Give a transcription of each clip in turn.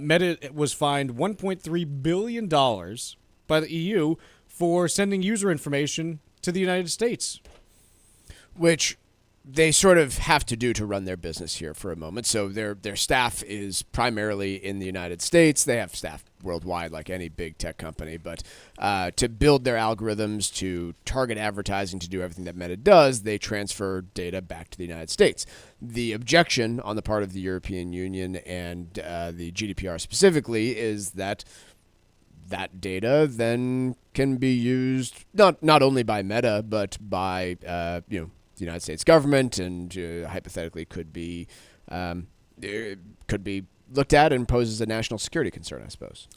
Meta was fined $1.3 billion by the EU for sending user information to the United States. Which they sort of have to do to run their business here for a moment. So their staff is primarily in the United States. They have staff worldwide like any big tech company. But to build their algorithms, to target advertising, to do everything that Meta does, they transfer data back to the United States. The objection on the part of the European Union and the GDPR specifically is that data then can be used not only by Meta, but by the United States government, and hypothetically could be looked at and poses a national security concern, I suppose.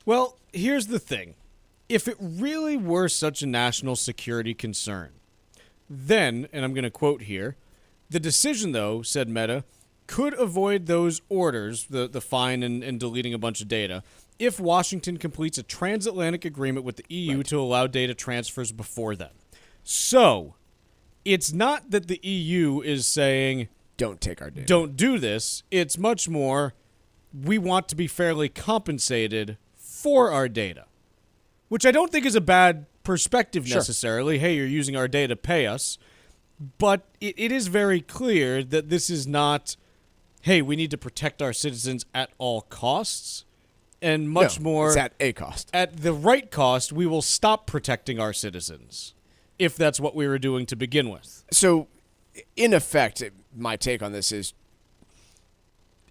Well, here's the thing. If it really were such a national security concern, then, and I'm going to quote here, the decision, though, said Meta, could avoid those orders, the fine and deleting a bunch of data, if Washington completes a transatlantic agreement with the EU to allow data transfers before then. So, it's not that the EU is saying, don't take our data. Don't do this. It's much more, we want to be fairly compensated for our data, which I don't think is a bad perspective necessarily. Hey, you're using our data, pay us. But it is very clear that this is not, hey, we need to protect our citizens at all costs. And much more, it's at a cost. At the right cost, we will stop protecting our citizens, if that's what we were doing to begin with. So, in effect, my take on this is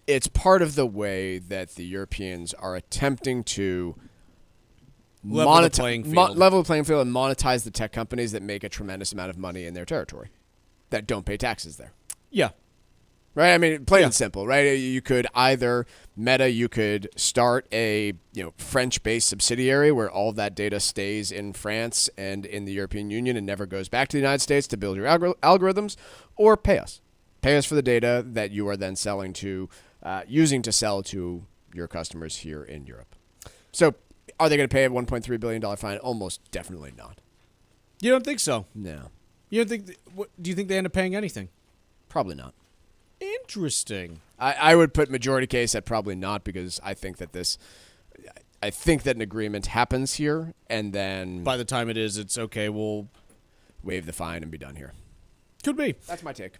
it's part of the way that the Europeans are attempting to level the playing field and monetize the tech companies that make a tremendous amount of money in their territory that don't pay taxes there. Yeah. Right? I mean, plain and simple, right? You could either, Meta, you could start a French-based subsidiary where all of that data stays in France and in the European Union and never goes back to the United States to build your algorithms, or pay us. Pay us for the data that you are then selling to, using to sell to your customers here in Europe. So, are they going to pay a $1.3 billion fine? Almost definitely not. You don't think so? No. You don't think? Do you think they end up paying anything? Probably not. Interesting. I would put majority case at probably not, because I think that an agreement happens here, and then by the time it is, it's okay. We'll waive the fine and be done here. Could be. That's my take.